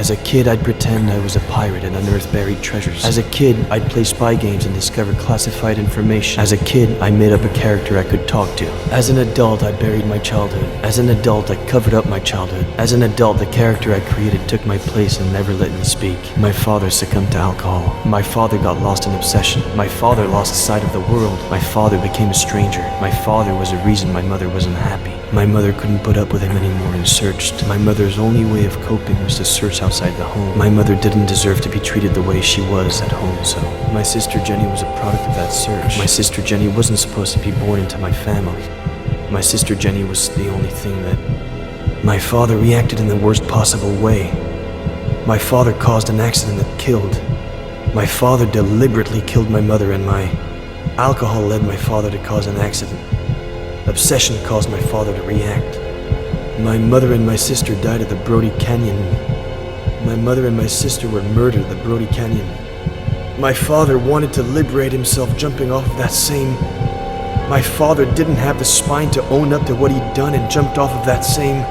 As a kid, I'd pretend I was a pirate and unearth buried treasures. As a kid, I'd play spy games and discover classified information. As a kid, I made up a character I could talk to. As an adult, I buried my childhood. As an adult, I covered up my childhood. As an adult, the character I created took my place and never let me speak. My father succumbed to alcohol. My father got lost in obsession. My father lost sight of the world. My father became a stranger. My father was a reason my mother was unhappy. My mother couldn't put up with him anymore and searched. My mother's only way of coping was to search outside the home. My mother didn't deserve to be treated the way she was at home, so my sister Jenny was a product of that search. My sister Jenny wasn't supposed to be born into my family. My sister Jenny was the only thing that... My father reacted in the worst possible way. My father caused an accident that killed. My father deliberately killed my mother, and my alcohol led my father to cause an accident. Obsession caused my father to react. My mother and my sister died at the Brody Canyon. My mother and my sister were murdered at the Brody Canyon. My father wanted to liberate himself jumping off of that same... My father didn't have the spine to own up to what he'd done and jumped off of that same...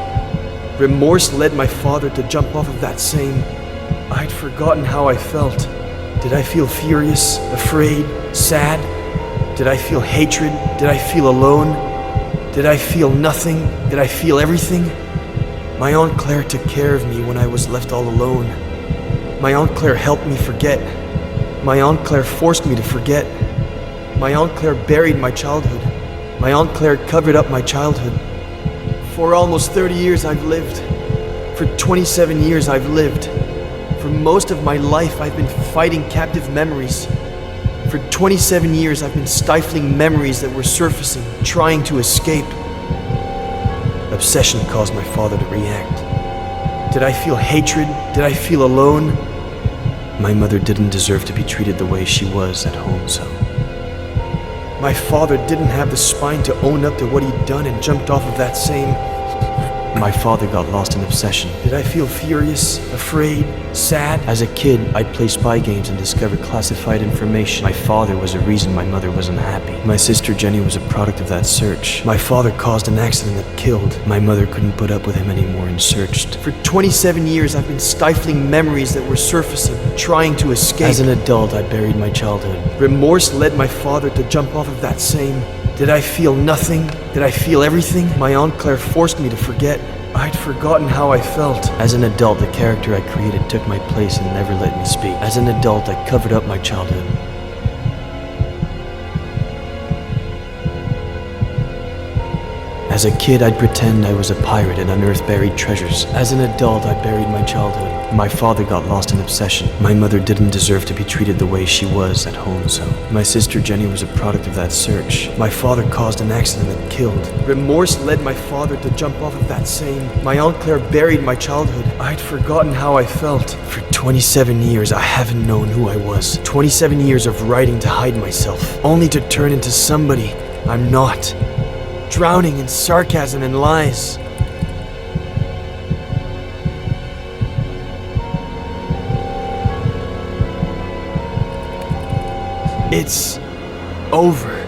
Remorse led my father to jump off of that same... I'd forgotten how I felt. Did I feel furious, afraid, sad? Did I feel hatred? Did I feel alone? Did I feel nothing? Did I feel everything? My Aunt Claire took care of me when I was left all alone. My Aunt Claire helped me forget. My Aunt Claire forced me to forget. My Aunt Claire buried my childhood. My Aunt Claire covered up my childhood. For almost 30 years I've lived. For 27 years I've lived. For most of my life I've been fighting captive memories. For 27 years I've been stifling memories that were surfacing, trying to escape. Obsession caused my father to react. Did I feel hatred? Did I feel alone? My mother didn't deserve to be treated the way she was at home, so... My father didn't have the spine to own up to what he'd done and jumped off of that same... My father got lost in obsession. Did I feel furious, afraid, sad? As a kid, I'd play spy games and discover classified information. My father was a reason my mother was unhappy. My sister Jenny was a product of that search. My father caused an accident that killed. My mother couldn't put up with him anymore and searched. For 27 years, I've been stifling memories that were surfacing, trying to escape. As an adult, I buried my childhood. Remorse led my father to jump off of that same... Did I feel nothing? Did I feel everything? My Aunt Claire forced me to forget. I'd forgotten how I felt. As an adult, the character I created took my place and never let me speak. As an adult, I covered up my childhood. As a kid, I'd pretend I was a pirate and unearth buried treasures. As an adult, I buried my childhood. My father got lost in obsession. My mother didn't deserve to be treated the way she was at home, so... My sister Jenny was a product of that search. My father caused an accident that killed. Remorse led my father to jump off of that same... My Aunt Claire buried my childhood. I'd forgotten how I felt. For 27 years, I haven't known who I was. 27 years of writing to hide myself, only to turn into somebody I'm not. Drowning in sarcasm and lies. It's over.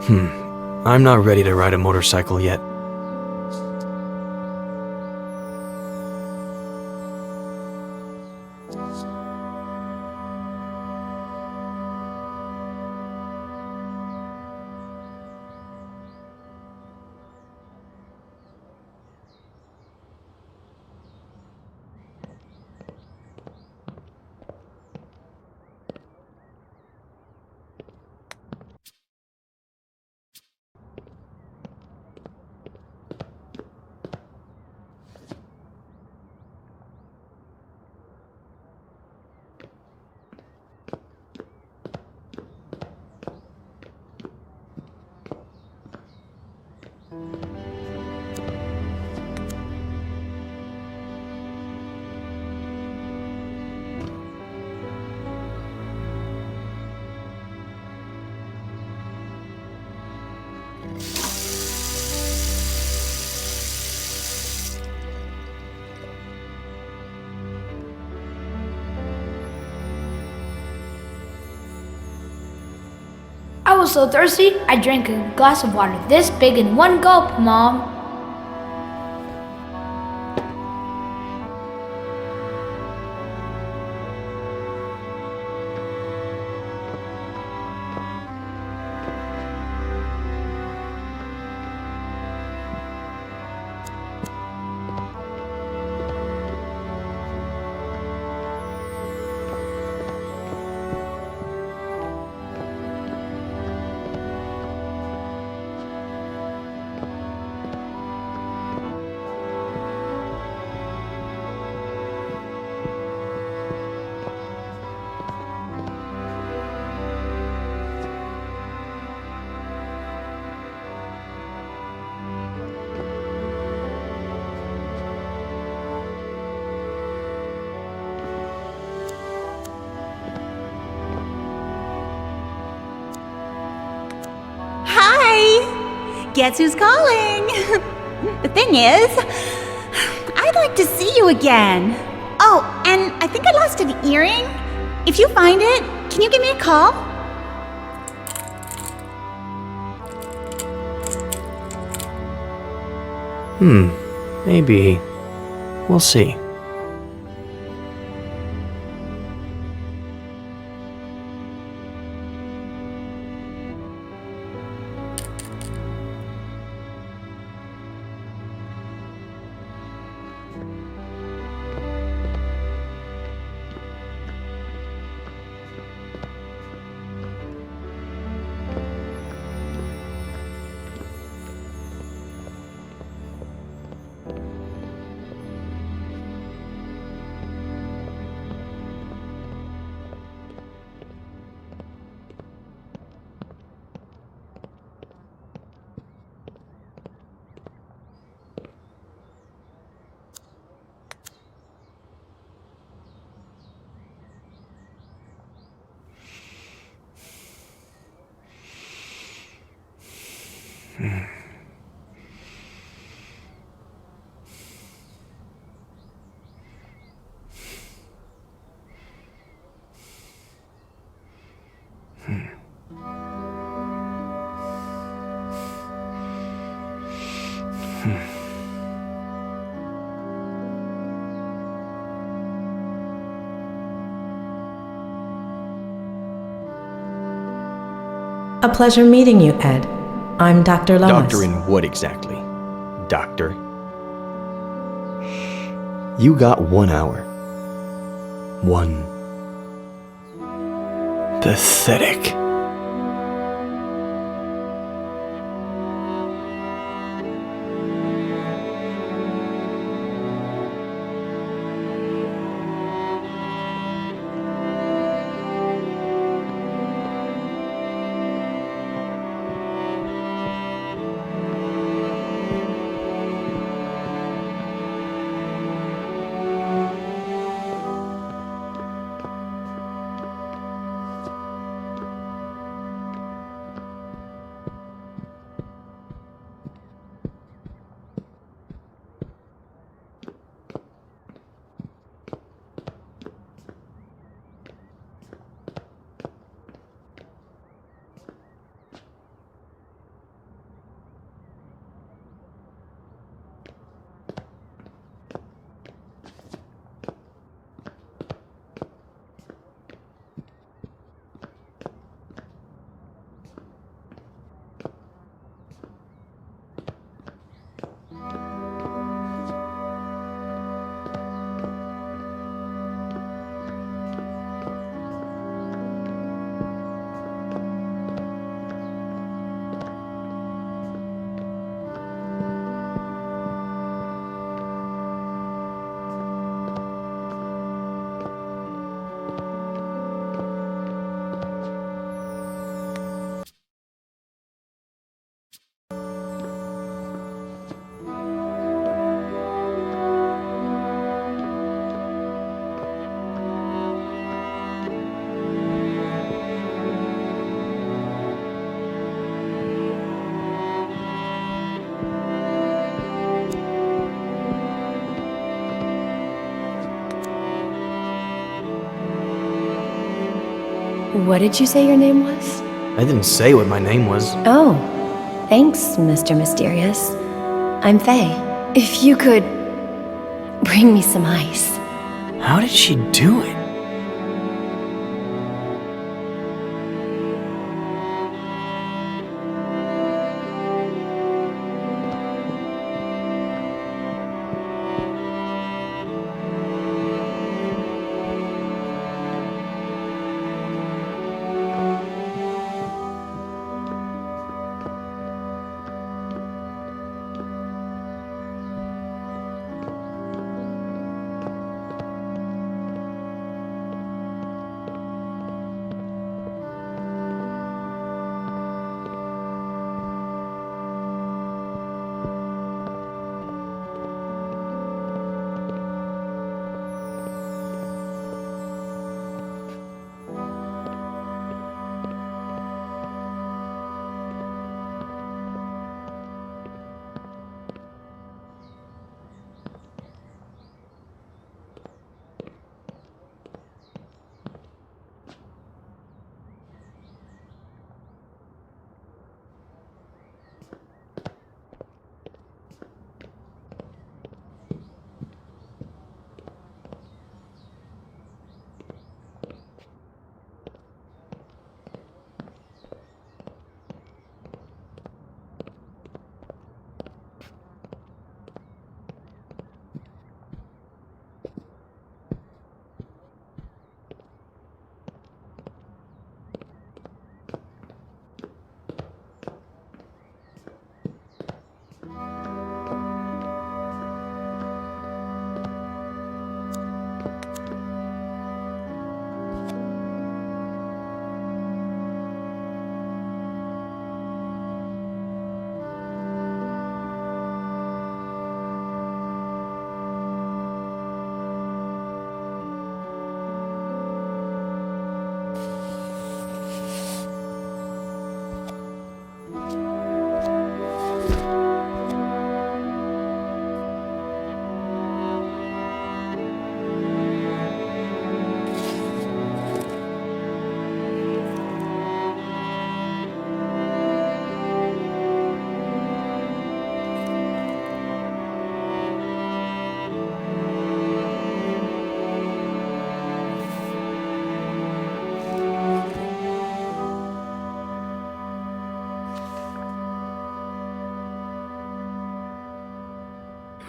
I'm not ready to ride a motorcycle yet. I was so thirsty, I drank a glass of water this big in one gulp, Mom. Guess who's calling? The thing is, I'd like to see you again. Oh, and I think I lost an earring. If you find it, can you give me a call? Maybe. We'll see. A pleasure meeting you, Ed. I'm Dr. Lois. Doctor in what exactly? Doctor? You got 1 hour. One. Pathetic. What did you say your name was? I didn't say what my name was. Oh, thanks, Mr. Mysterious. I'm Faye. If you could bring me some ice. How did she do it?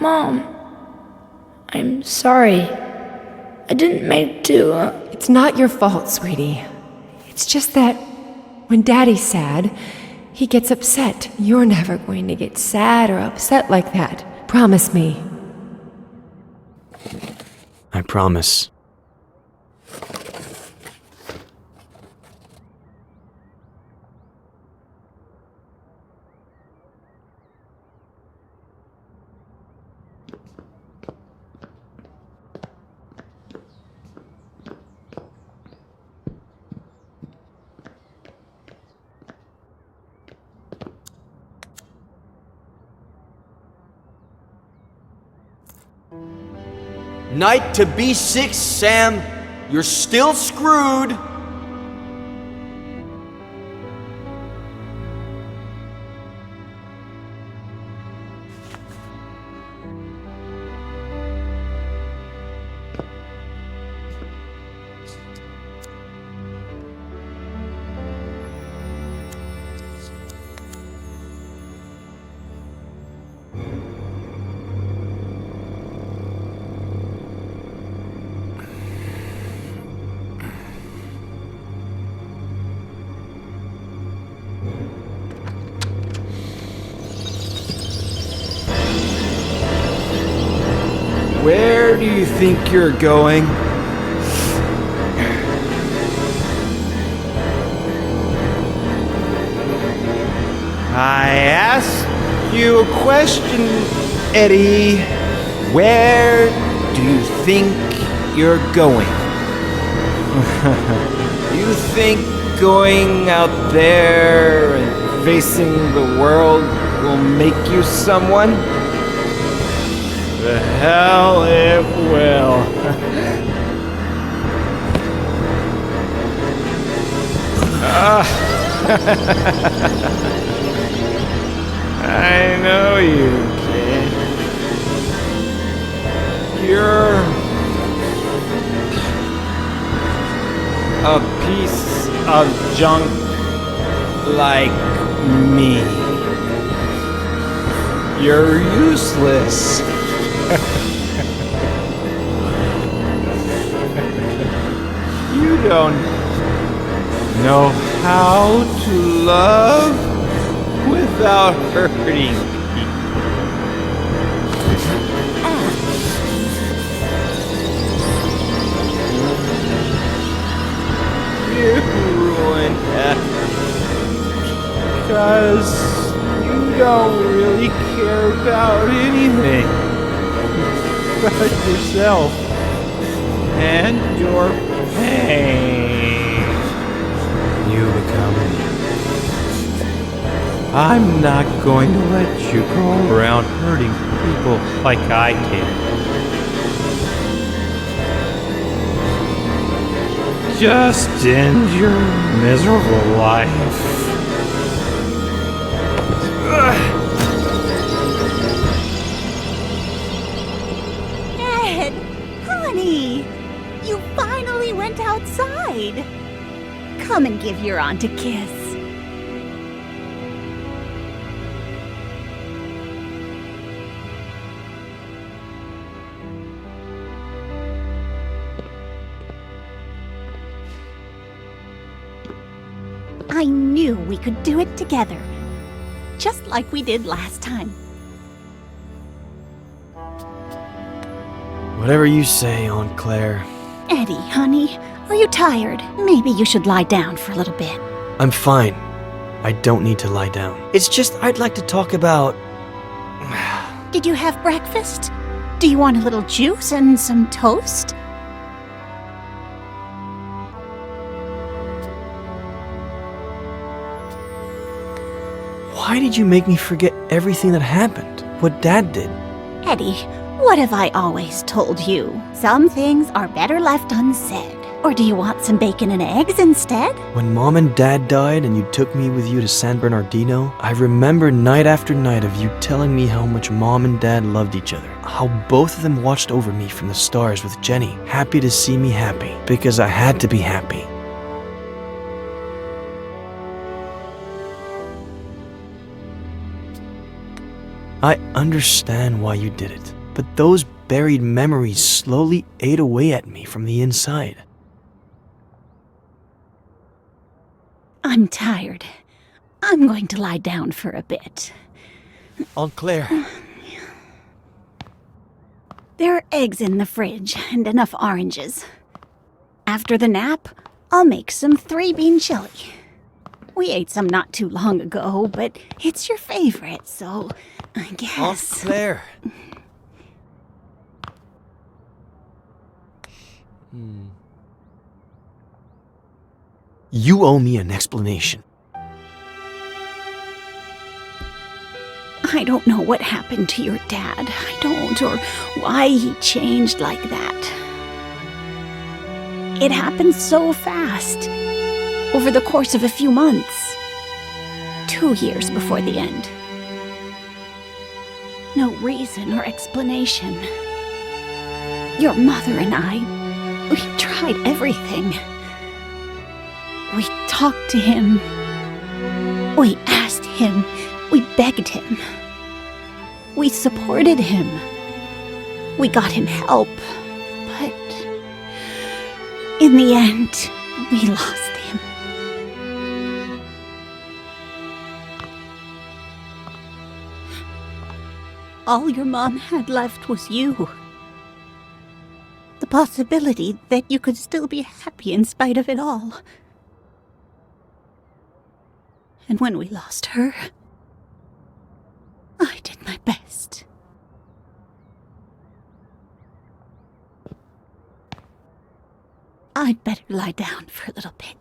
Mom, I'm sorry. I didn't mean to. It's not your fault, sweetie. It's just that when Daddy's sad, he gets upset. You're never going to get sad or upset like that. Promise me. I promise. Knight to B6, Sam. You're still screwed. Where do you think you're going? I asked you a question, Eddie. Where do you think you're going? You think going out there and facing the world will make you someone? The hell it will. I know you, kid. You're a piece of junk like me. You're useless. You don't know how to love without hurting people. You ruined that because you don't really care about anything but yourself and your pain. You become me. I'm not going to let you go around hurting people like I did. Just end your miserable life. Ed, honey, you finally went outside. Come and give your aunt a kiss. I knew we could do it together, just like we did last time. Whatever you say, Aunt Claire. Eddie, honey, are you tired? Maybe you should lie down for a little bit. I'm fine. I don't need to lie down. It's just I'd like to talk about... Did you have breakfast? Do you want a little juice and some toast? Why did you make me forget everything that happened? What Dad did? Eddie, what have I always told you? Some things are better left unsaid. Or do you want some bacon and eggs instead? When Mom and Dad died and you took me with you to San Bernardino, I remember night after night of you telling me how much Mom and Dad loved each other. How both of them watched over me from the stars with Jenny, happy to see me happy, because I had to be happy. I understand why you did it, but those buried memories slowly ate away at me from the inside. I'm tired. I'm going to lie down for a bit. Aunt Claire. There are eggs in the fridge and enough oranges. After the nap, I'll make some 3-bean chili. We ate some not too long ago, but it's your favorite, so I guess... Aunt Claire. You owe me an explanation. I don't know what happened to your dad. I don't, or why he changed like that. It happened so fast. Over the course of a few months. 2 years before the end. No reason or explanation. Your mother and I, we tried everything. We talked to him. We asked him. We begged him. We supported him. We got him help. But in the end, we lost him. All your mom had left was you. The possibility that you could still be happy in spite of it all. And when we lost her, I did my best. I'd better lie down for a little bit.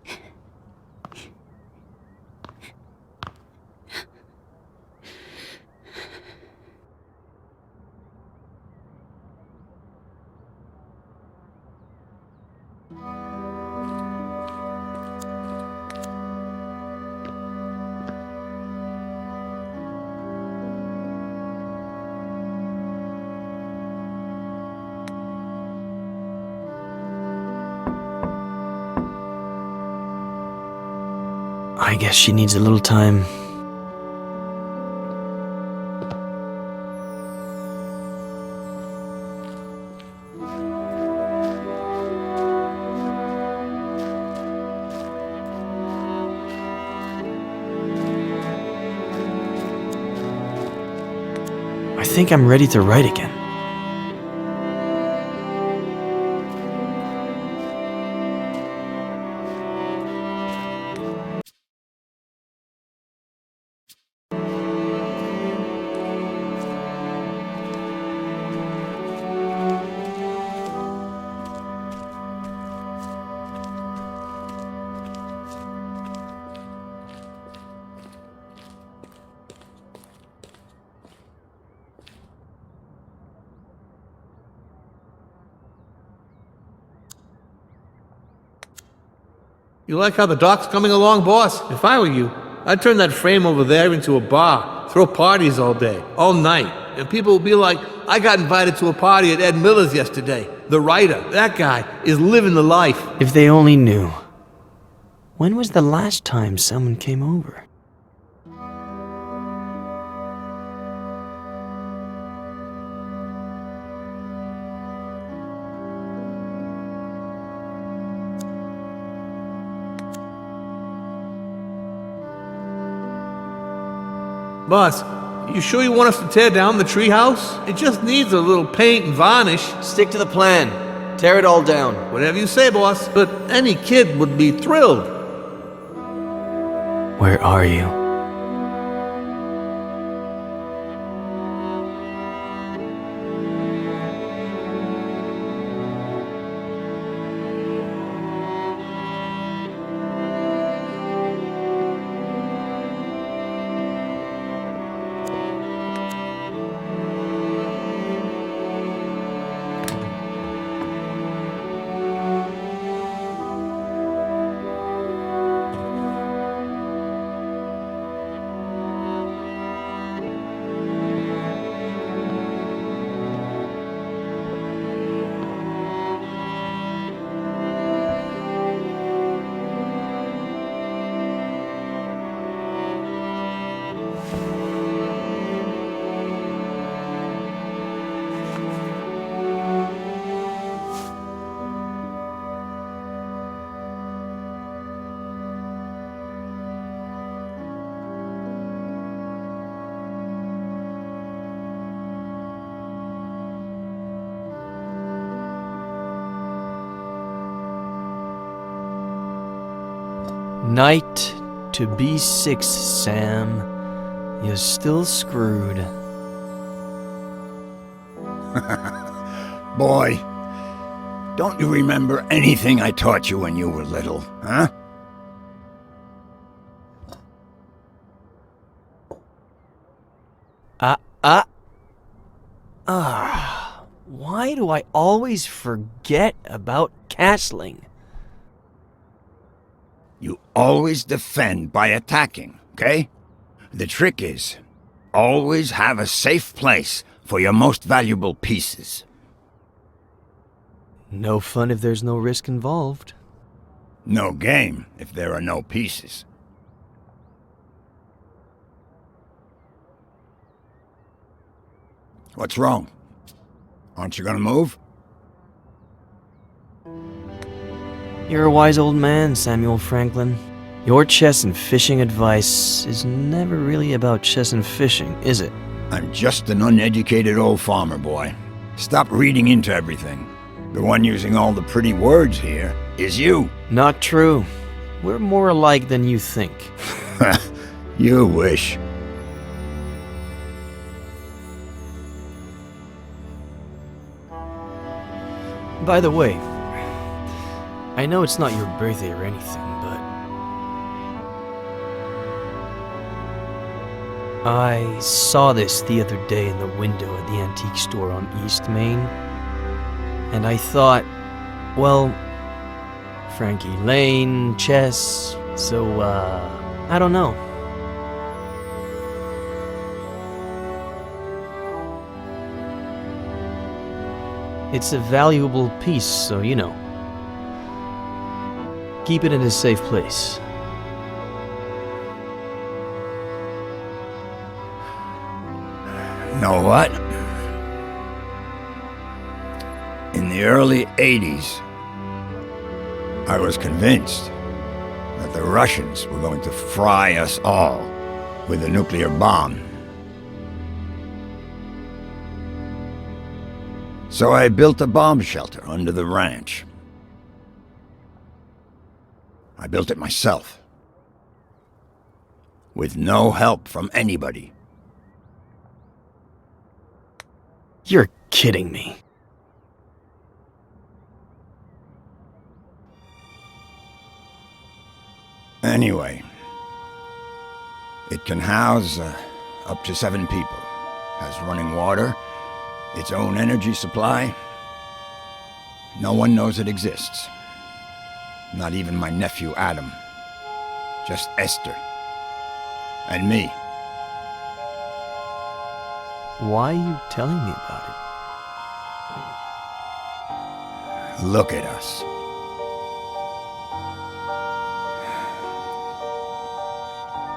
I guess she needs a little time. I think I'm ready to write again. You like how the dock's coming along, boss? If I were you, I'd turn that frame over there into a bar, throw parties all day, all night, and people will be like, I got invited to a party at Ed Miller's yesterday. The writer, that guy, is living the life. If they only knew. When was the last time someone came over? Boss, you sure you want us to tear down the treehouse? It just needs a little paint and varnish. Stick to the plan. Tear it all down. Whatever you say, boss. But any kid would be thrilled. Where are you? Night to B6, Sam. You're still screwed. Boy, don't you remember anything I taught you when you were little, huh? Why do I always forget about castling? You always defend by attacking, okay? The trick is, always have a safe place for your most valuable pieces. No fun if there's no risk involved. No game if there are no pieces. What's wrong? Aren't you gonna move? You're a wise old man, Samuel Franklin. Your chess and fishing advice is never really about chess and fishing, is it? I'm just an uneducated old farmer boy. Stop reading into everything. The one using all the pretty words here is you. Not true. We're more alike than you think. You wish. By the way, I know it's not your birthday or anything, but I saw this the other day in the window at the antique store on East Main, and I thought, well, Frankie Lane, chess, so, I don't know. It's a valuable piece, so you know. Keep it in a safe place. know what? In the early 80s, I was convinced that the Russians were going to fry us all with a nuclear bomb. So I built a bomb shelter under the ranch. I built it myself, with no help from anybody. You're kidding me. Anyway, it can house up to 7 people, has running water, its own energy supply. No one knows it exists. Not even my nephew Adam. Just Esther. And me. Why are you telling me about it? Look at us.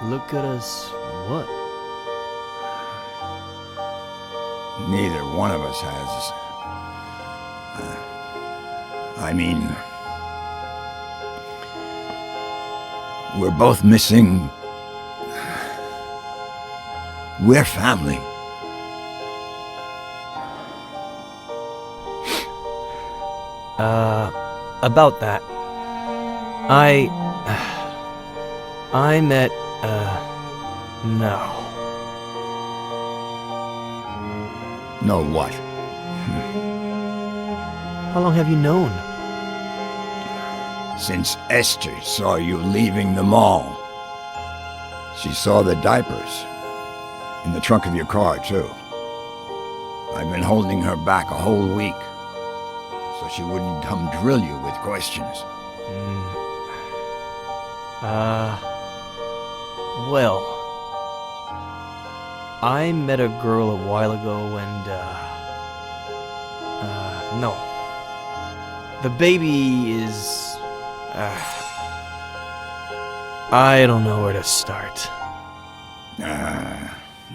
Look at us, what? Neither one of us has... I mean... We're both missing... We're family. About that. I met, no. No what? How long have you known? Since Esther saw you leaving the mall. She saw the diapers. In the trunk of your car, too. I've been holding her back a whole week. So she wouldn't come drill you with questions. Well, I met a girl a while ago and, no. The baby is, I don't know where to start.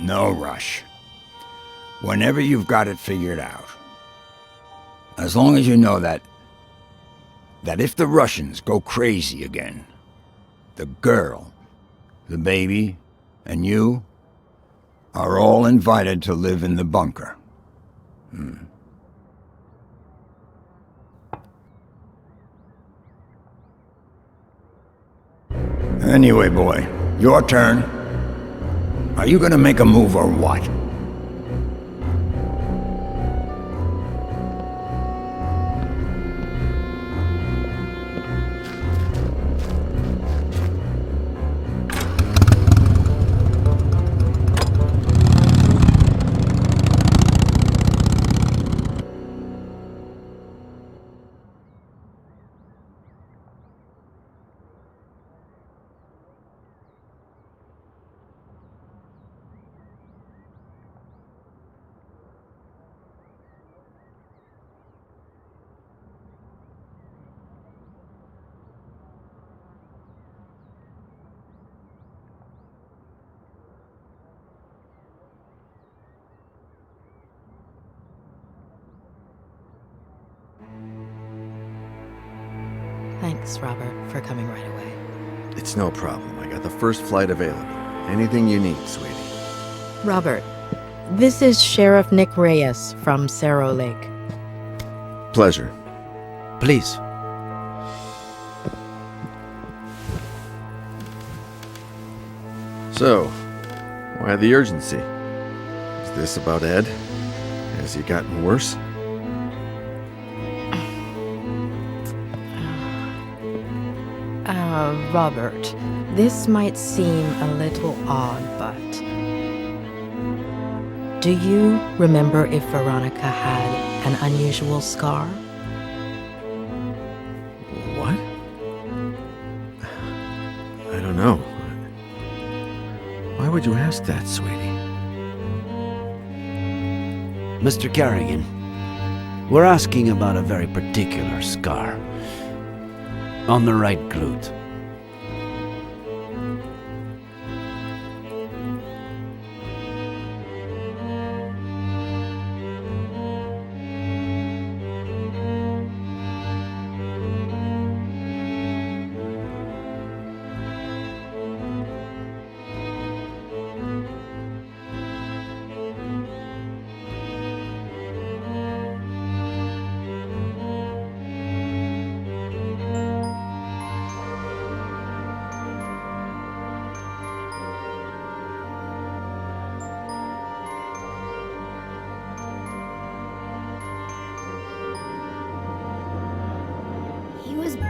No rush. Whenever you've got it figured out. As long as you know that if the Russians go crazy again, the girl, the baby, and you are all invited to live in the bunker. Anyway, boy, your turn. Are you gonna make a move or what? Thanks, Robert, for coming right away. It's no problem. I got the first flight available. Anything you need, sweetie. Robert, this is Sheriff Nick Reyes from Cerro Lake. Pleasure. Please. So, why the urgency? Is this about Ed? Has he gotten worse? Robert, this might seem a little odd, but... Do you remember if Veronica had an unusual scar? What? I don't know. Why would you ask that, sweetie? Mr. Carrigan, we're asking about a very particular scar. On the right glute.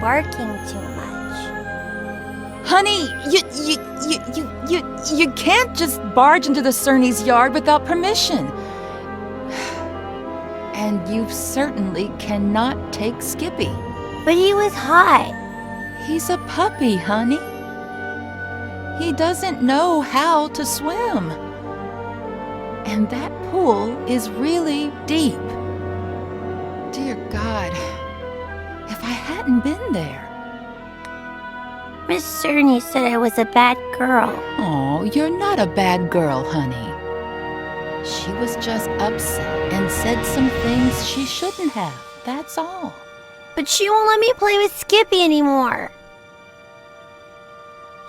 barking too much. Honey, you can't just barge into the Cerny's yard without permission. And you certainly cannot take Skippy. But he was hot. He's a puppy, honey. He doesn't know how to swim. And that pool is really deep. Dear God, if I hadn't been there. Miss Cerny said I was a bad girl. Oh, you're not a bad girl, honey. She was just upset and said some things she shouldn't have, that's all. But she won't let me play with Skippy anymore.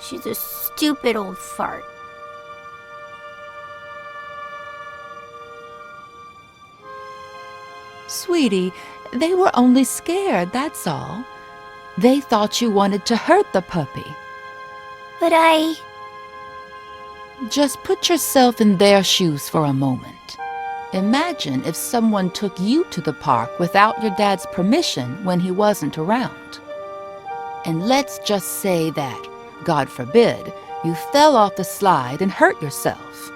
She's a stupid old fart. Sweetie, they were only scared, that's all. They thought you wanted to hurt the puppy. But Just put yourself in their shoes for a moment. Imagine if someone took you to the park without your dad's permission when he wasn't around. And let's just say that, God forbid, you fell off the slide and hurt yourself.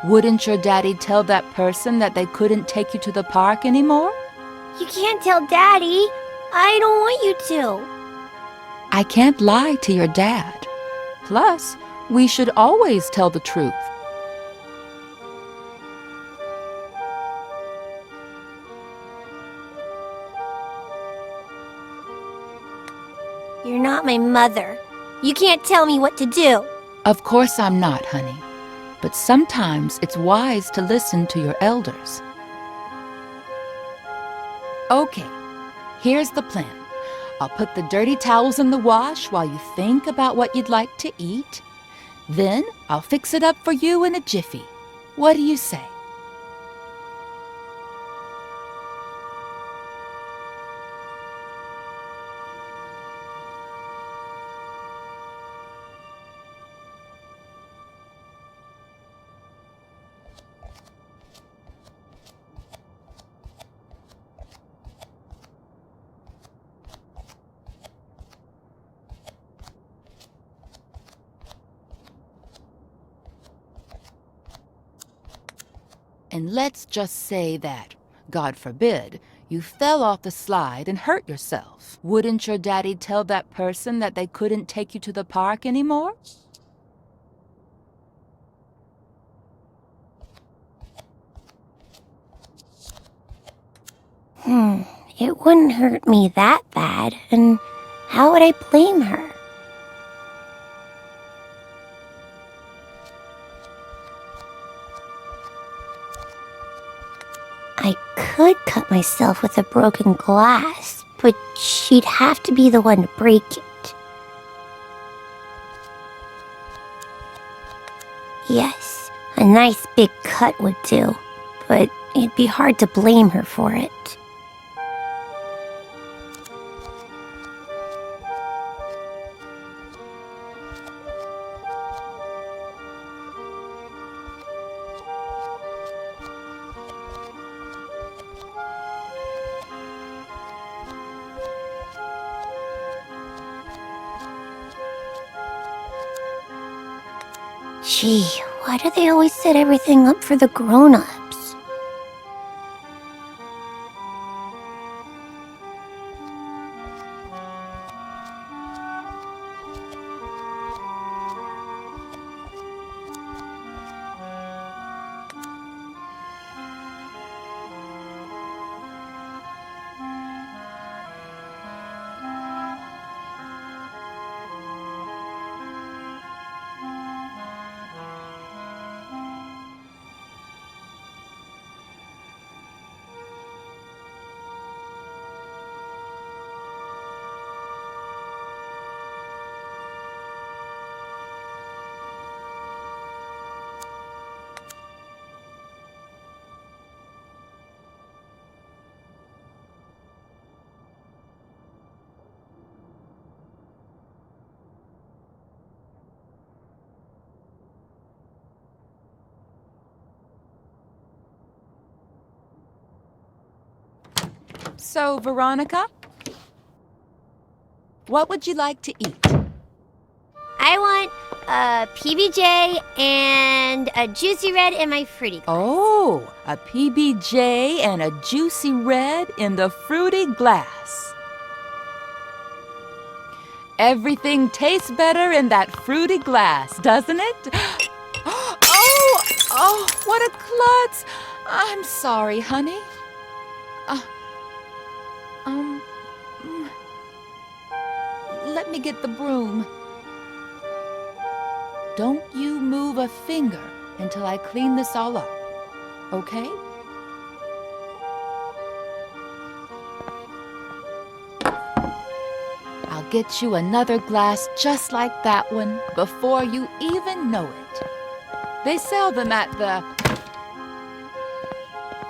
Wouldn't your daddy tell that person that they couldn't take you to the park anymore? You can't tell Daddy. I don't want you to. I can't lie to your dad. Plus, we should always tell the truth. You're not my mother. You can't tell me what to do. Of course I'm not, honey. But sometimes it's wise to listen to your elders. Okay, here's the plan. I'll put the dirty towels in the wash while you think about what you'd like to eat. Then I'll fix it up for you in a jiffy. What do you say? And let's just say that, God forbid, you fell off the slide and hurt yourself. Wouldn't your daddy tell that person that they couldn't take you to the park anymore? It wouldn't hurt me that bad, and how would I blame her? I could cut myself with a broken glass, but she'd have to be the one to break it. Yes, a nice big cut would do, but it'd be hard to blame her for it. Gee, why do they always set everything up for the grown-ups? So, Veronica? What would you like to eat? I want a PBJ and a juicy red in my fruity glass. Oh, a PBJ and a juicy red in the fruity glass. Everything tastes better in that fruity glass, doesn't it? Oh, what a klutz! I'm sorry, honey. Let me get the broom. Don't you move a finger until I clean this all up, okay? I'll get you another glass just like that one before you even know it. They sell them at the...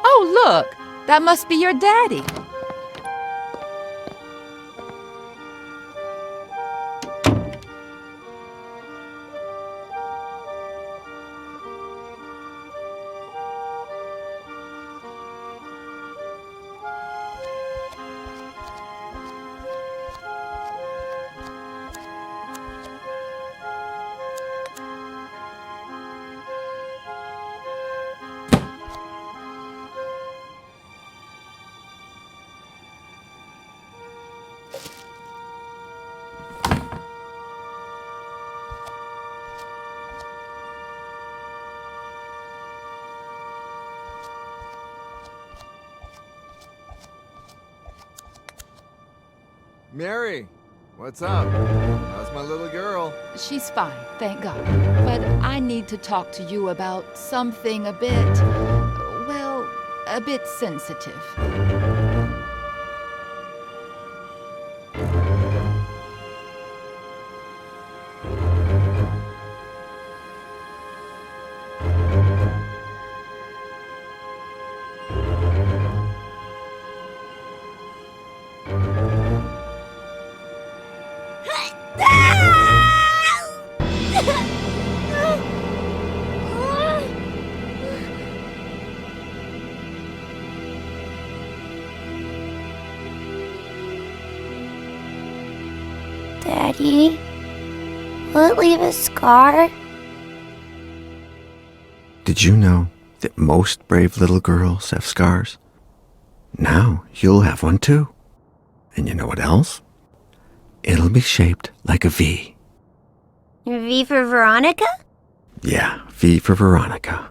Oh, look! That must be your daddy. Mary, what's up? How's my little girl? She's fine, thank God. But I need to talk to you about something a bit, well, a bit sensitive. Daddy, will it leave a scar? Did you know that most brave little girls have scars? Now you'll have one too. And you know what else? It'll be shaped like a V. V for Veronica? Yeah, V for Veronica.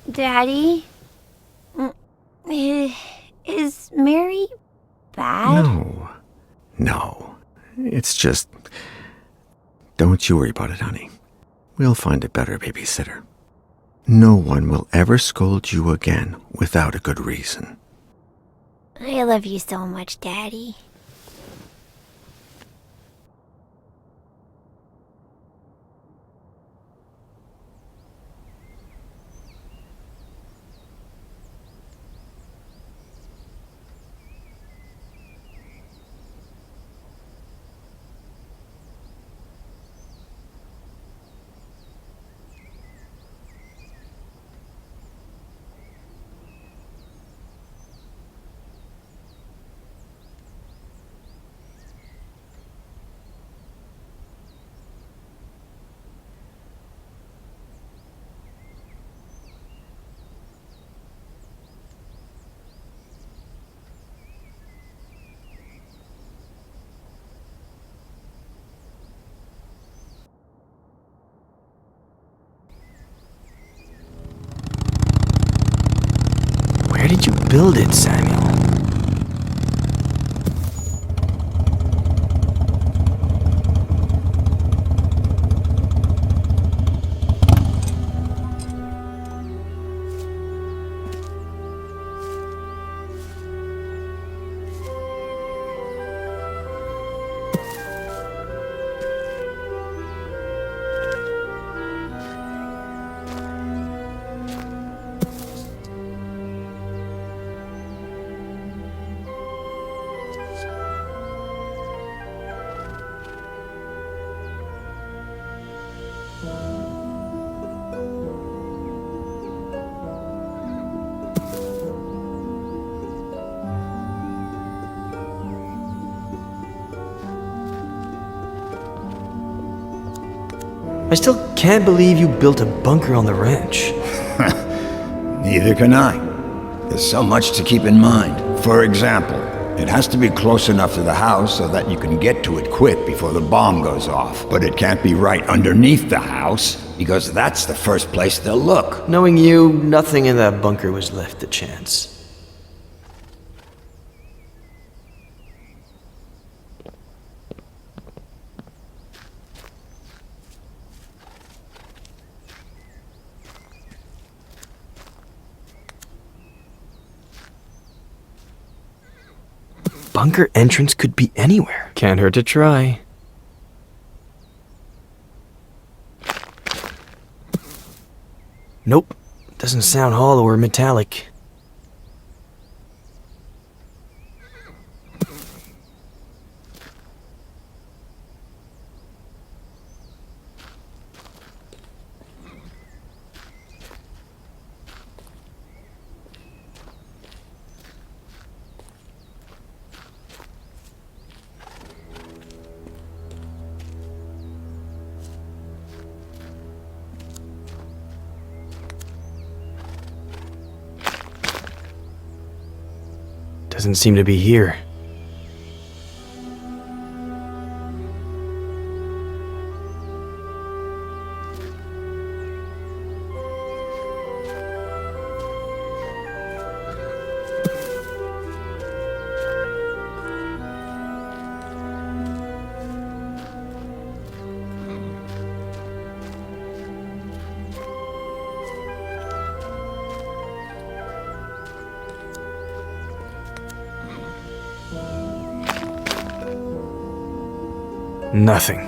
Daddy, is Mary bad? No. It's just... Don't you worry about it, honey. We'll find a better babysitter. No one will ever scold you again without a good reason. I love you so much, Daddy. Where did you build it, Samuel? I still can't believe you built a bunker on the ranch. Neither can I. There's so much to keep in mind. For example, it has to be close enough to the house so that you can get to it quick before the bomb goes off. But it can't be right underneath the house, because that's the first place they'll look. Knowing you, nothing in that bunker was left to chance. Bunker entrance could be anywhere. Can't hurt to try. Nope. Doesn't sound hollow or metallic. Doesn't seem to be here. Nothing.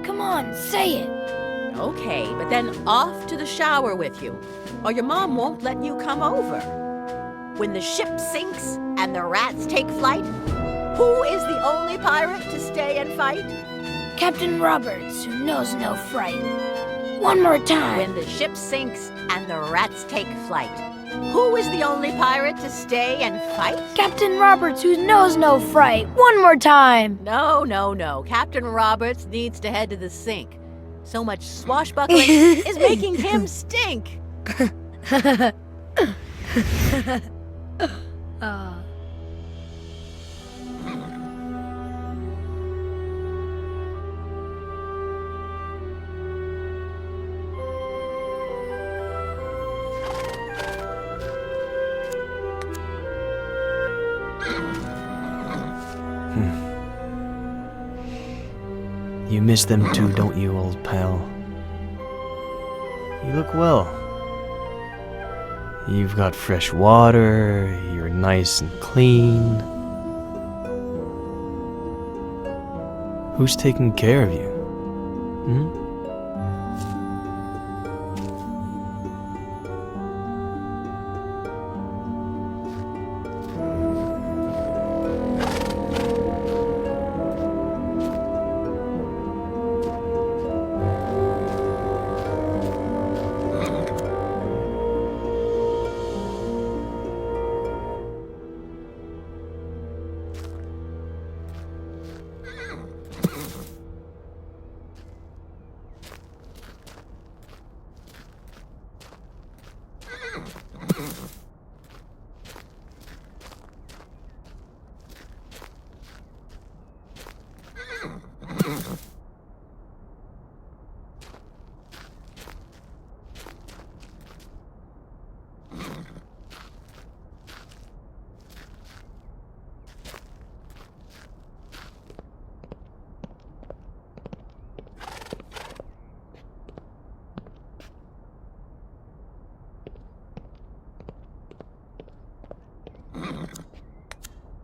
Come on, say it. Okay, but then off to the shower with you, or your mom won't let you come over. When the ship sinks and the rats take flight, who is the only pirate to stay and fight? Captain Roberts, who knows no fright. One more time. When the ship sinks and the rats take flight, who is the only pirate to stay and fight? Captain Roberts, who knows no fright. One more time. No. Captain Roberts needs to head to the sink. So much swashbuckling is making him stink. You miss them too, don't you, old pal? You look well. You've got fresh water, you're nice and clean. Who's taking care of you? Hmm?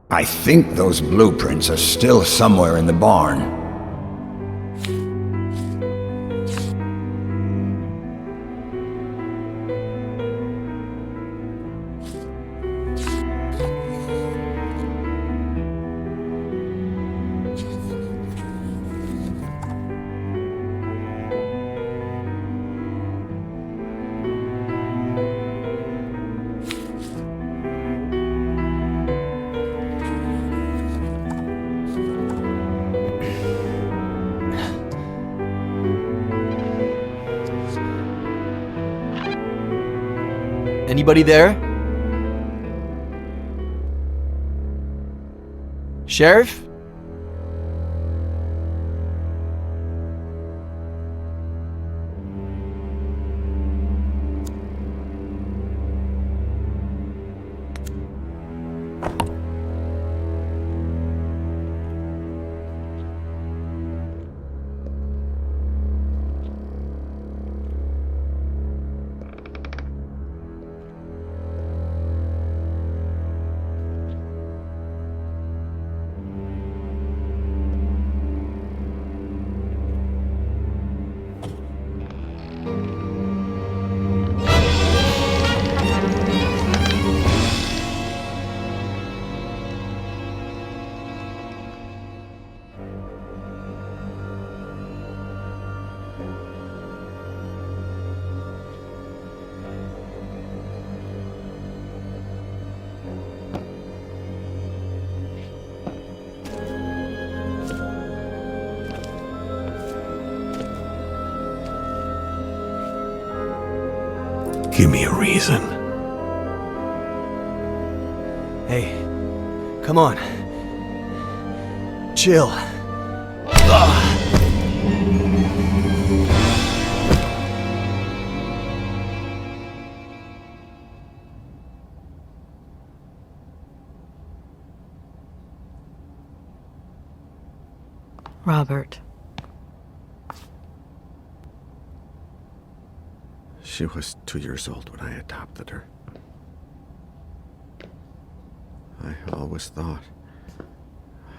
I think those blueprints are still somewhere in the barn. Anybody there? Sheriff? Give me a reason. Hey, come on. Chill. Robert. She was 2 years old when I adopted her. I always thought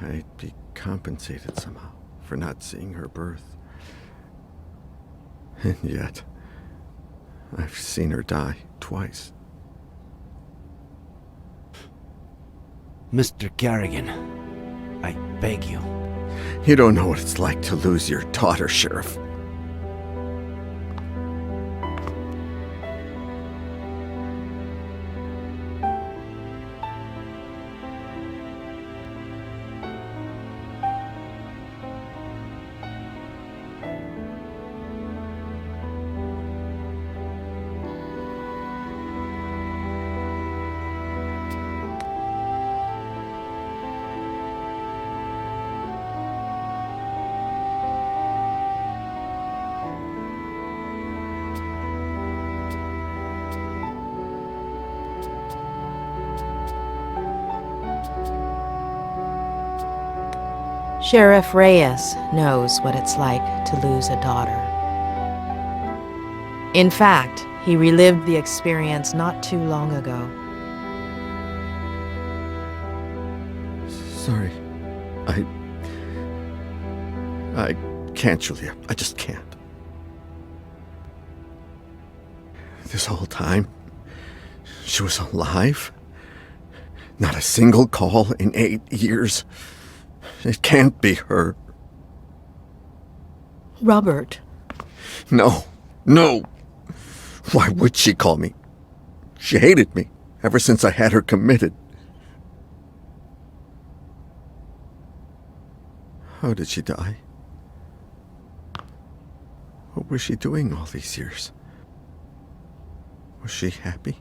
I'd be compensated somehow for not seeing her birth. And yet, I've seen her die twice. Mr. Carrigan, I beg you. You don't know what it's like to lose your daughter, Sheriff. Sheriff Reyes knows what it's like to lose a daughter. In fact, he relived the experience not too long ago. Sorry. I can't, Julia. I just can't. This whole time, she was alive. Not a single call in 8 years. It can't be her. Robert. No. Why would she call me? She hated me ever since I had her committed. How did she die? What was she doing all these years? Was she happy?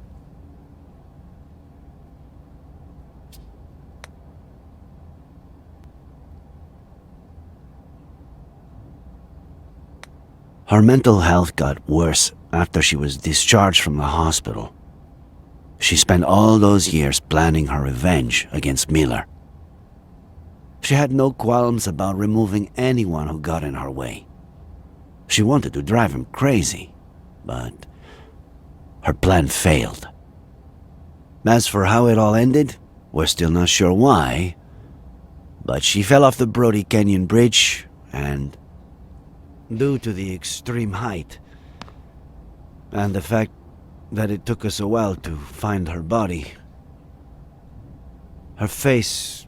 Her mental health got worse after she was discharged from the hospital. She spent all those years planning her revenge against Miller. She had no qualms about removing anyone who got in her way. She wanted to drive him crazy, but her plan failed. As for how it all ended, We're still not sure why, but she fell off the Brody Canyon Bridge, and due to the extreme height, and the fact that it took us a while to find her body, her face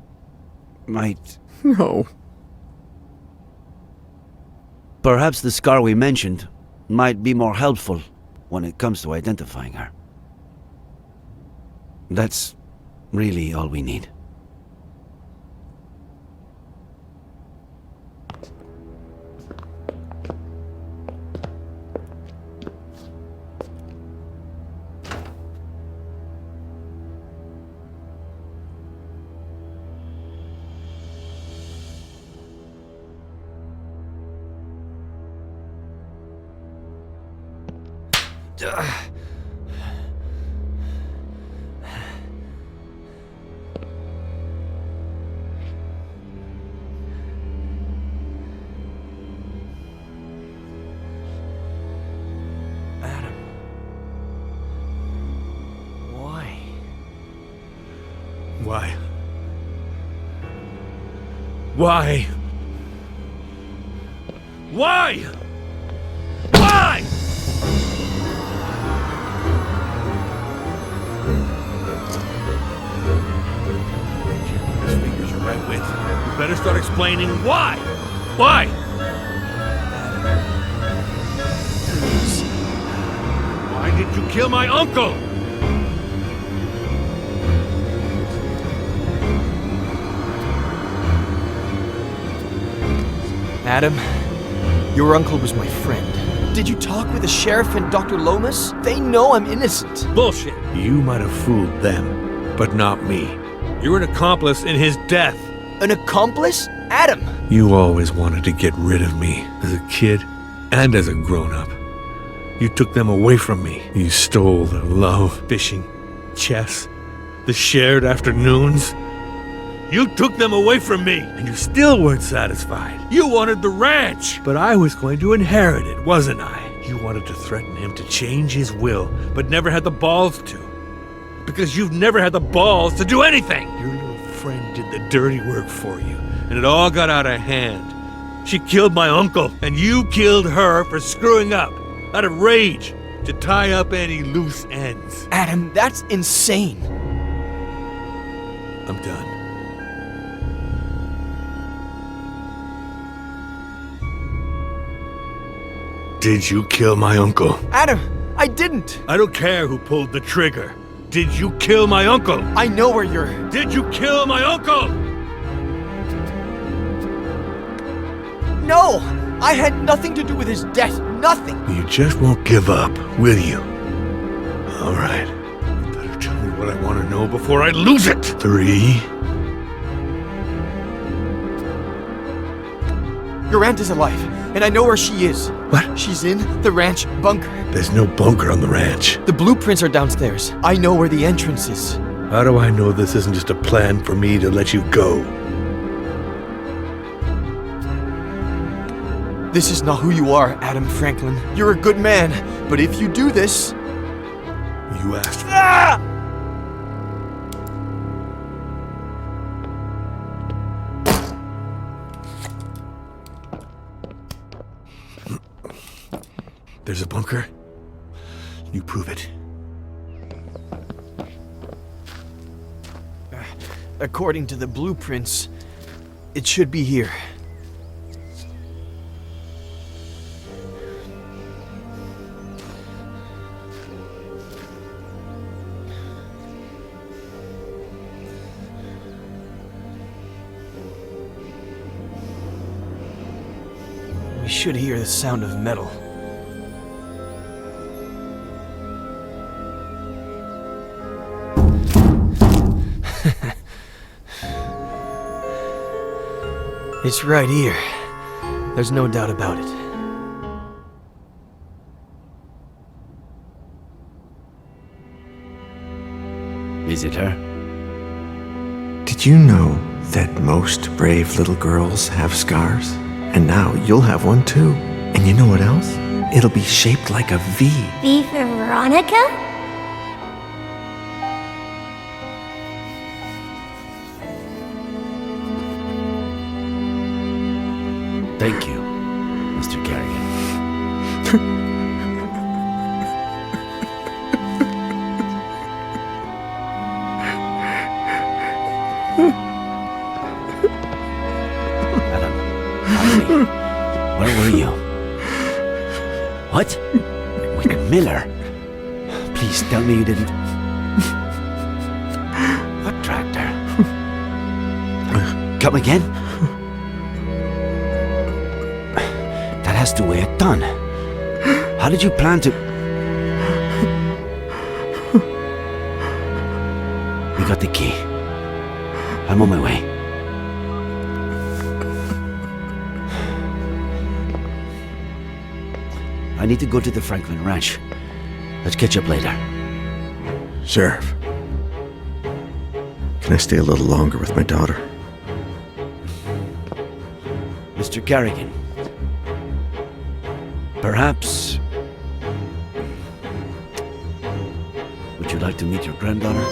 might... No. Perhaps the scar we mentioned might be more helpful when it comes to identifying her. That's really all we need. Why? Why? Why? Why? His fingers are right with. You better start explaining why. Why? Why did you kill my uncle? Adam, your uncle was my friend. Did you talk with the sheriff and Dr. Lomas? They know I'm innocent. Bullshit. You might have fooled them, but not me. You're an accomplice in his death. An accomplice? Adam! You always wanted to get rid of me, as a kid and as a grown-up. You took them away from me. You stole their love, fishing, chess, the shared afternoons. You took them away from me, and you still weren't satisfied. You wanted the ranch, but I was going to inherit it, wasn't I? You wanted to threaten him to change his will, but never had the balls to. Because you've never had the balls to do anything. Your little friend did the dirty work for you, and it all got out of hand. She killed my uncle, and you killed her for screwing up, out of rage, to tie up any loose ends. Adam, that's insane. I'm done. Did you kill my uncle? Adam, I didn't. I don't care who pulled the trigger. Did you kill my uncle? I know where you're... Did you kill my uncle? No! I had nothing to do with his death. Nothing! You just won't give up, will you? All right. You better tell me what I want to know before I lose it. 3. Your aunt is alive, and I know where she is. What? She's in the ranch bunker. There's no bunker on the ranch. The blueprints are downstairs. I know where the entrance is. How do I know this isn't just a plan for me to let you go? This is not who you are, Adam Franklin. You're a good man, but if you do this... You asked for it. There's a bunker. You prove it. According to the blueprints, it should be here. We should hear the sound of metal. It's right here. There's no doubt about it. Is it her? Did you know that most brave little girls have scars? And now you'll have one too. And you know what else? It'll be shaped like a V. V for Veronica? Thank you, Mr. Kerrigan. Adam, where were you? What? With Miller? Please tell me you didn't... What tractor? Come again? That has to weigh a ton. How did you plan to... We got the key. I'm on my way. I need to go to the Franklin Ranch. Let's catch up later. Sheriff, can I stay a little longer with my daughter? Mr. Kerrigan, perhaps... Would you like to meet your granddaughter?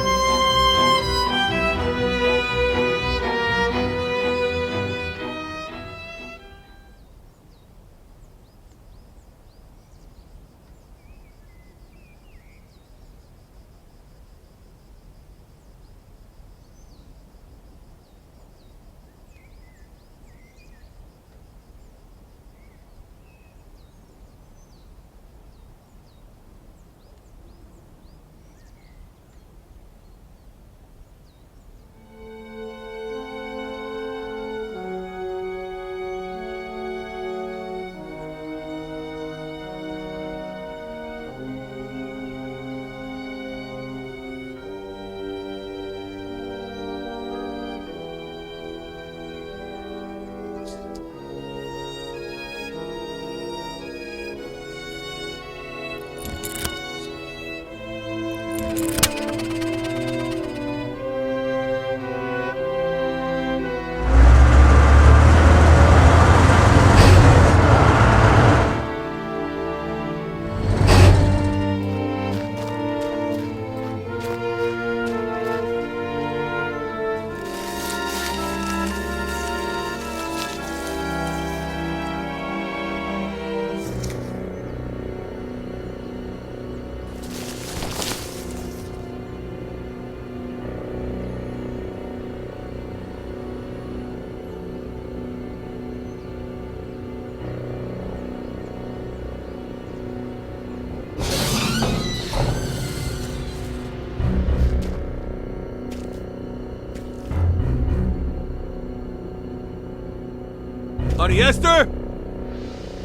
Auntie Esther?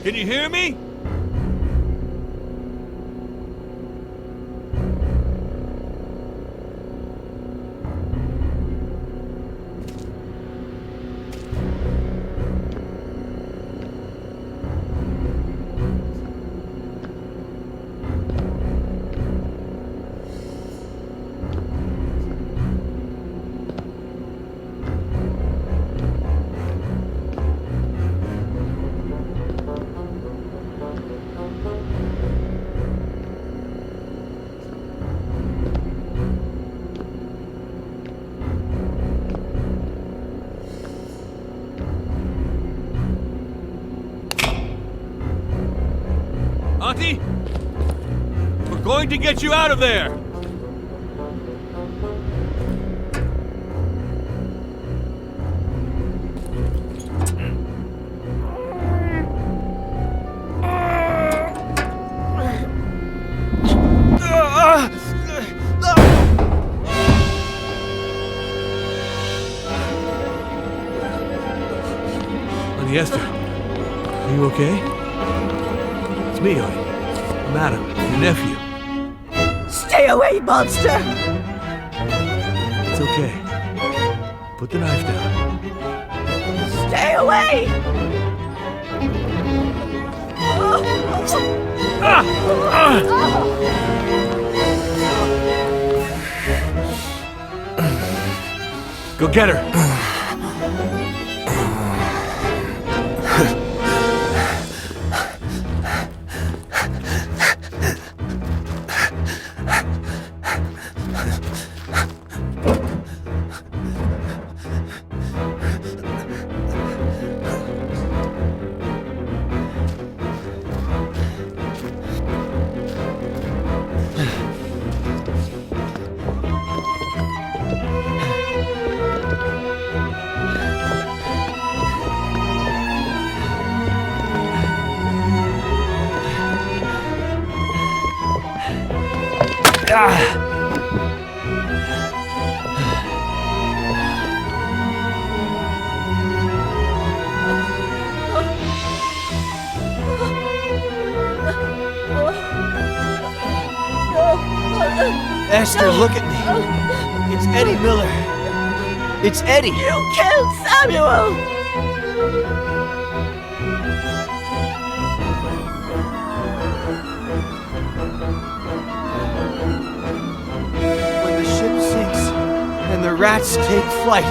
Can you hear me? Auntie? We're going to get you out of there! Auntie Esther, are you okay? It's me, Auntie. I'm Adam, your nephew. Stay away, monster! It's okay. Put the knife down. Stay away! Go get her! Esther, look at me. It's Eddie Miller. It's Eddie. You killed Samuel! When the ship sinks and the rats take flight,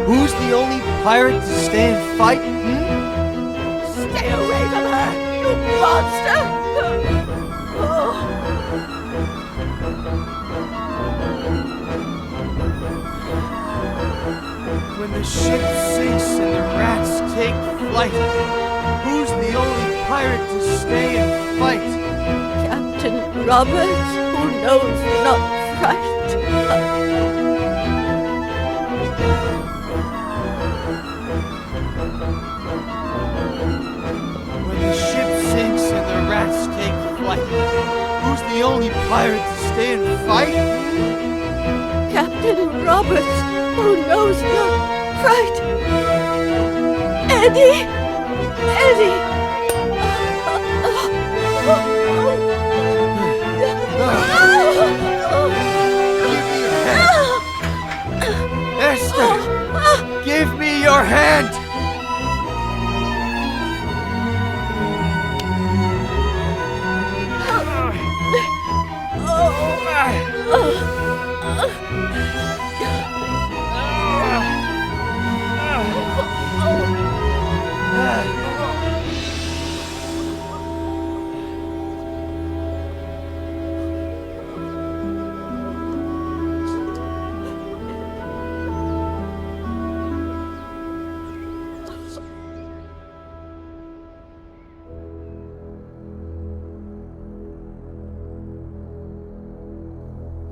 who's the only pirate to stay and fight? Stay away from her, you monster! When the ship sinks and the rats take flight, who's the only pirate to stay and fight? Captain Roberts, who knows not fright. When the ship sinks and the rats take flight, who's the only pirate to stay and fight? Captain Roberts, who knows not fright. Eddie! Eddie! Esther! Give me your hand!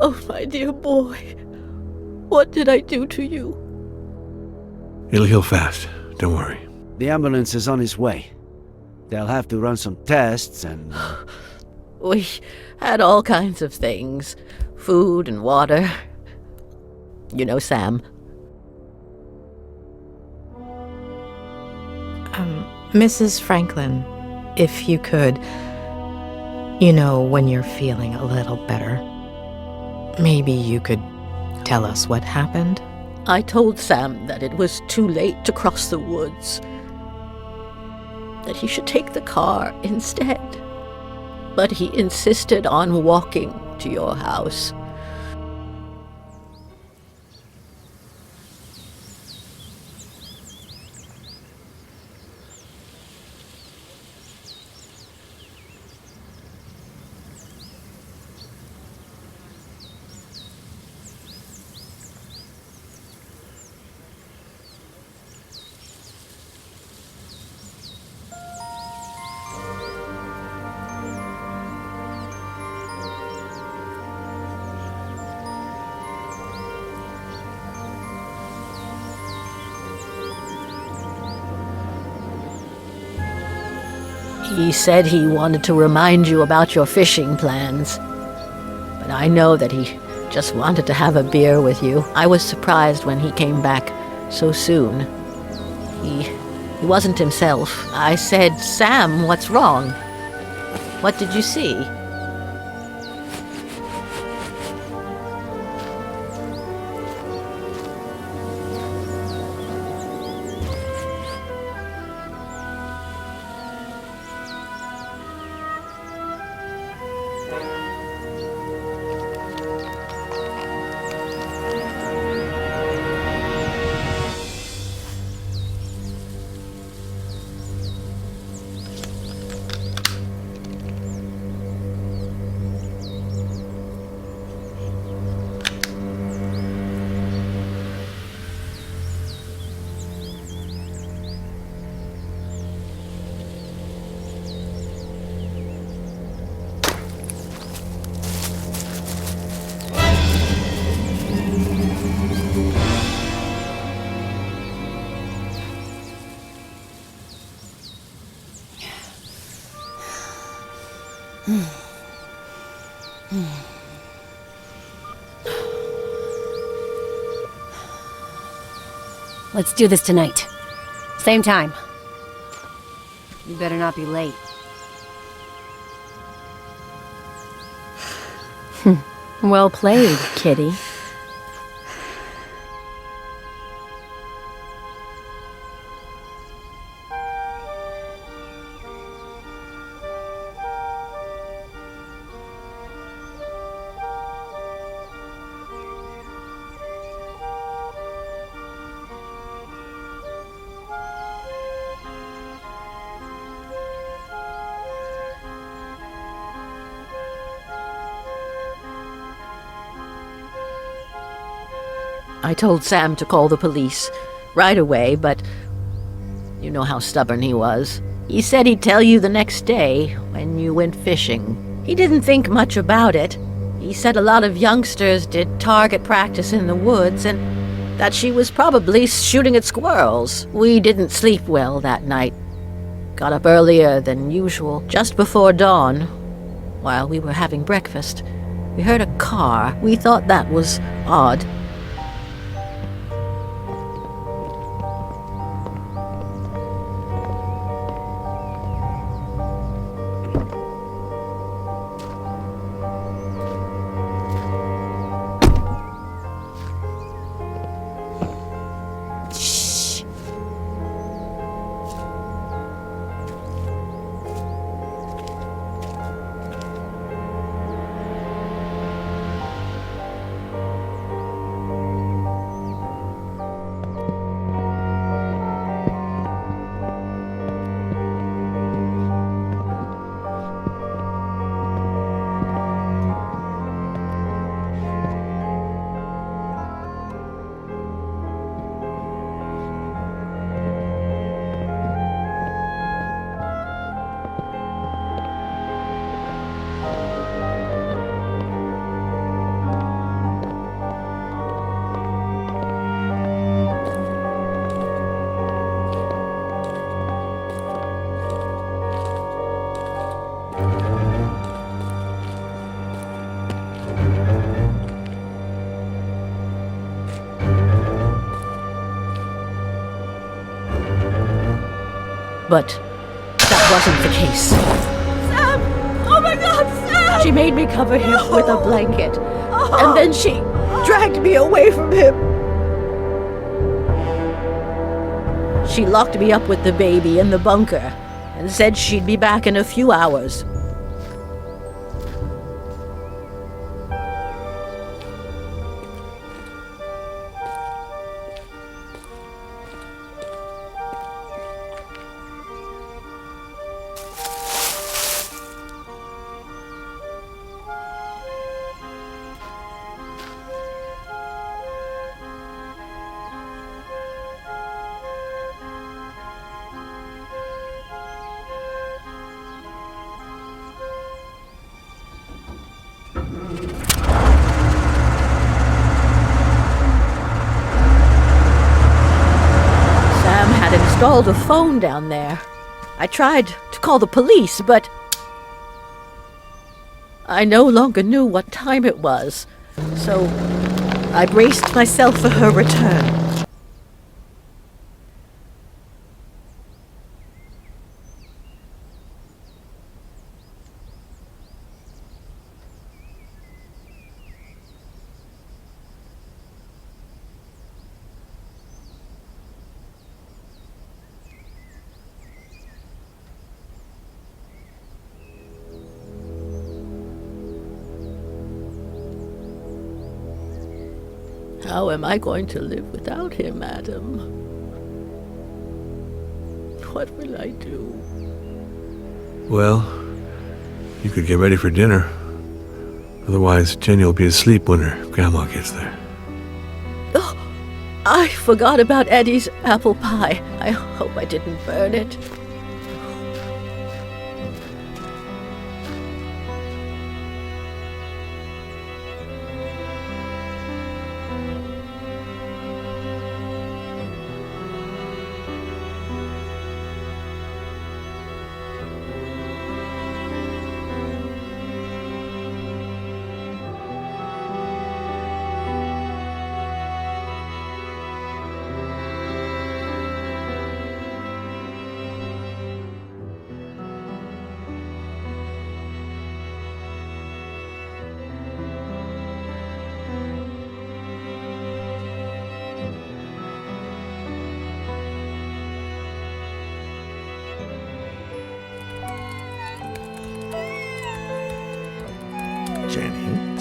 Oh, my dear boy, what did I do to you? It'll heal fast. Don't worry. The ambulance is on its way. They'll have to run some tests and... We had all kinds of things. Food and water. You know Sam. Mrs. Franklin, if you could, when you're feeling a little better, maybe you could tell us what happened? I told Sam that it was too late to cross the woods. That he should take the car instead. But he insisted on walking to your house. He said he wanted to remind you about your fishing plans. But I know that he just wanted to have a beer with you. I was surprised when he came back so soon. He wasn't himself. I said, Sam, what's wrong? What did you see? Let's do this tonight. Same time. You better not be late. Well played, kitty. I told Sam to call the police right away, but you know how stubborn he was. He said he'd tell you the next day when you went fishing. He didn't think much about it. He said a lot of youngsters did target practice in the woods and that she was probably shooting at squirrels. We didn't sleep well that night. Got up earlier than usual, just before dawn. While we were having breakfast, we heard a car. We thought that was odd. But that wasn't the case. Sam! Oh my God, Sam! She made me cover him with a blanket, and then she dragged me away from him. She locked me up with the baby in the bunker and said she'd be back in a few hours. Installed a phone down there. I tried to call the police, but I no longer knew what time it was, so I braced myself for her return. How am I going to live without him, Adam? What will I do? Well, you could get ready for dinner. Otherwise, Jenny will be asleep when her grandma gets there. Oh, I forgot about Eddie's apple pie. I hope I didn't burn it.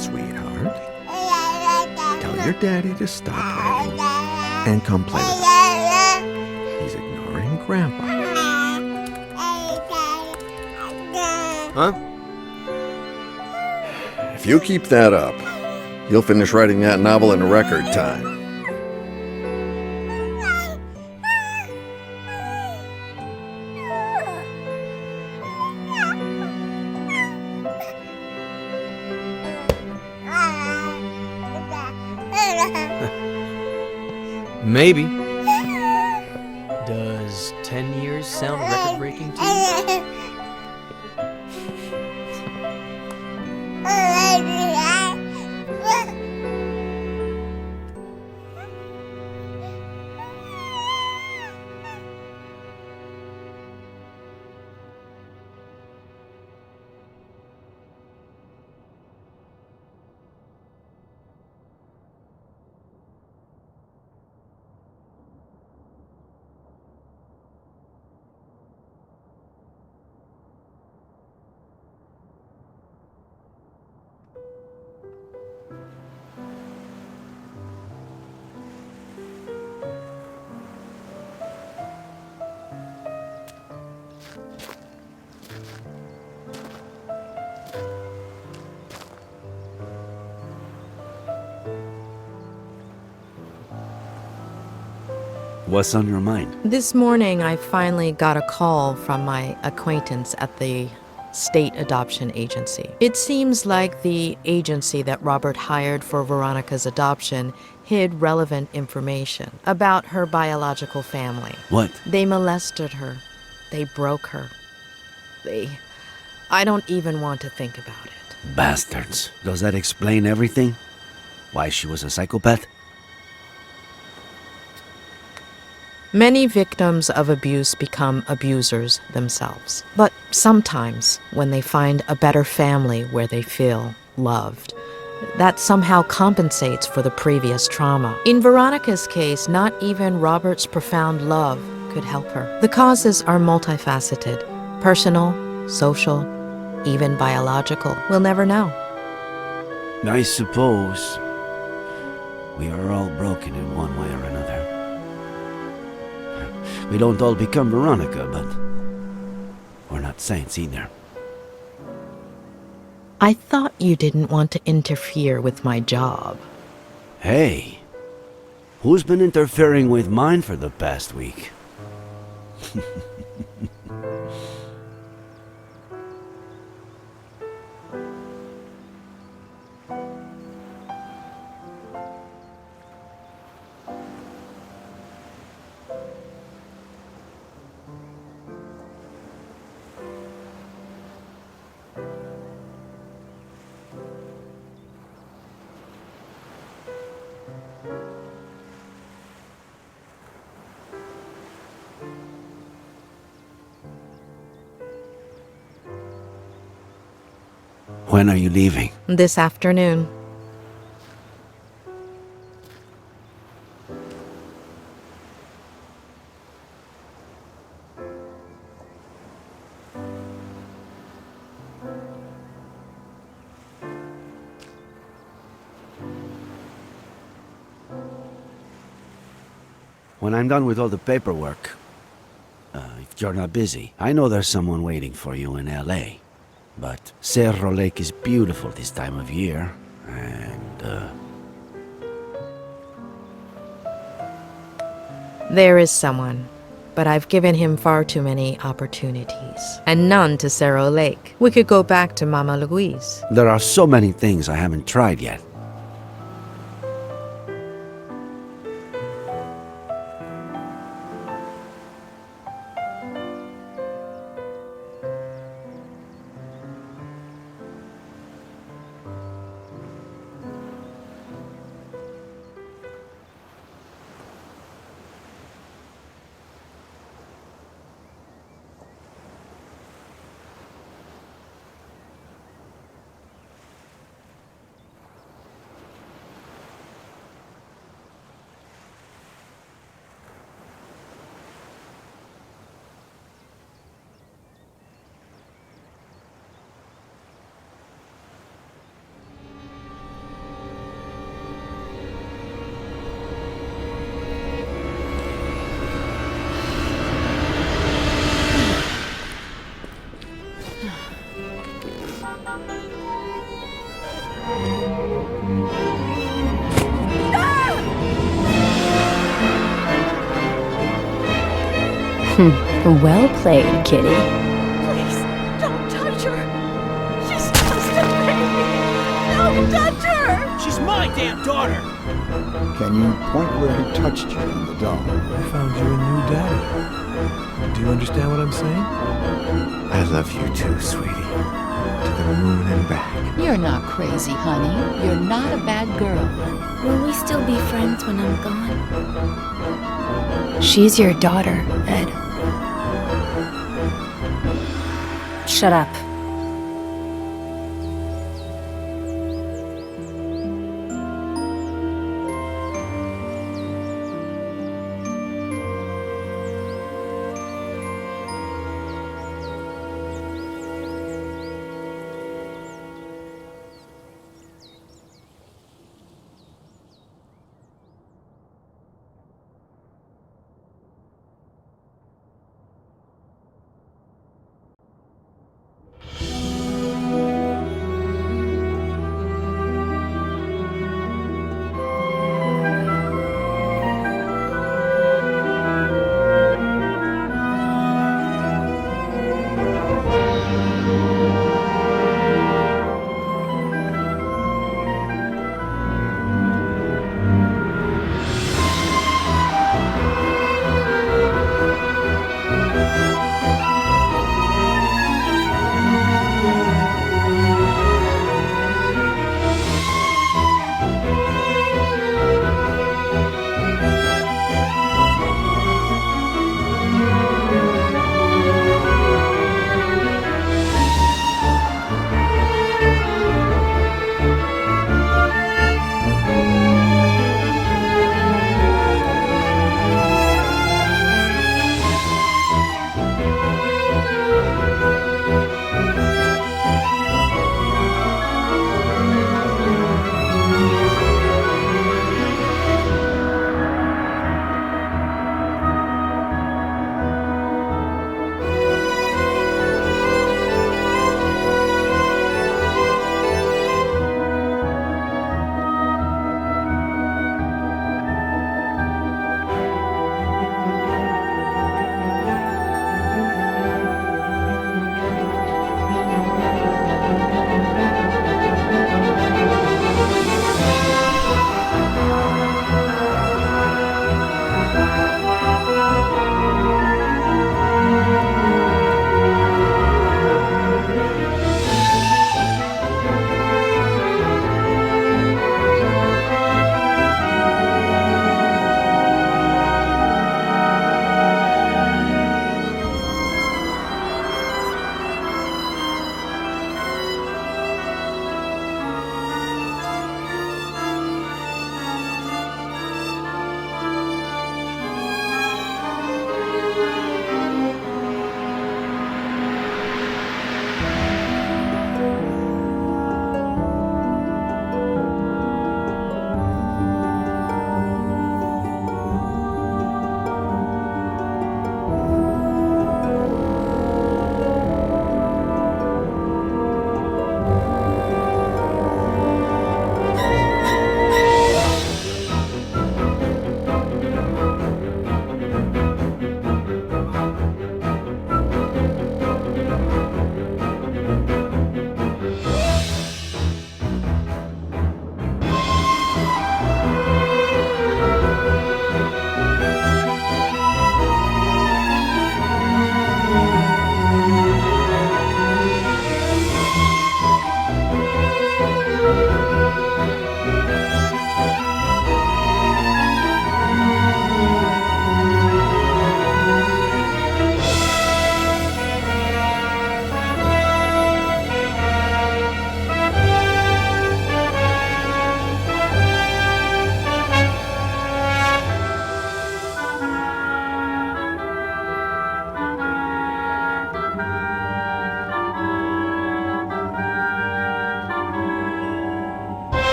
Sweetheart, tell your daddy to stop playing and come play with us. He's ignoring Grandpa. Huh? If you keep that up, you'll finish writing that novel in record time. Maybe. Does 10 years sound record-breaking to you? What's on your mind? This morning, I finally got a call from my acquaintance at the state adoption agency. It seems like the agency that Robert hired for Veronica's adoption hid relevant information about her biological family. What? They molested her. They broke her. I don't even want to think about it. Bastards. Does that explain everything? Why she was a psychopath? Many victims of abuse become abusers themselves. But sometimes, when they find a better family where they feel loved, that somehow compensates for the previous trauma. In Veronica's case, not even Robert's profound love could help her. The causes are multifaceted: personal, social, even biological. We'll never know. I suppose we are all broken in one way or another. We don't all become Veronica, but we're not saints either. I thought you didn't want to interfere with my job. Hey, who's been interfering with mine for the past week? When are you leaving? This afternoon. When I'm done with all the paperwork, if you're not busy, I know there's someone waiting for you in L.A., but Cerro Lake is beautiful this time of year, and, There is someone, but I've given him far too many opportunities, and none to Cerro Lake. We could go back to Mama Louise. there are so many things I haven't tried yet. Well played, kitty. Please, don't touch her. She's just a baby. Don't touch her. She's my damn daughter. Can you point where he touched you in the doll? I found you a new daddy. Do you understand what I'm saying? I love you too, sweetie. To the moon and back. You're not crazy, honey. You're not a bad girl. Will we still be friends when I'm gone? She's your daughter, Ed. Shut up.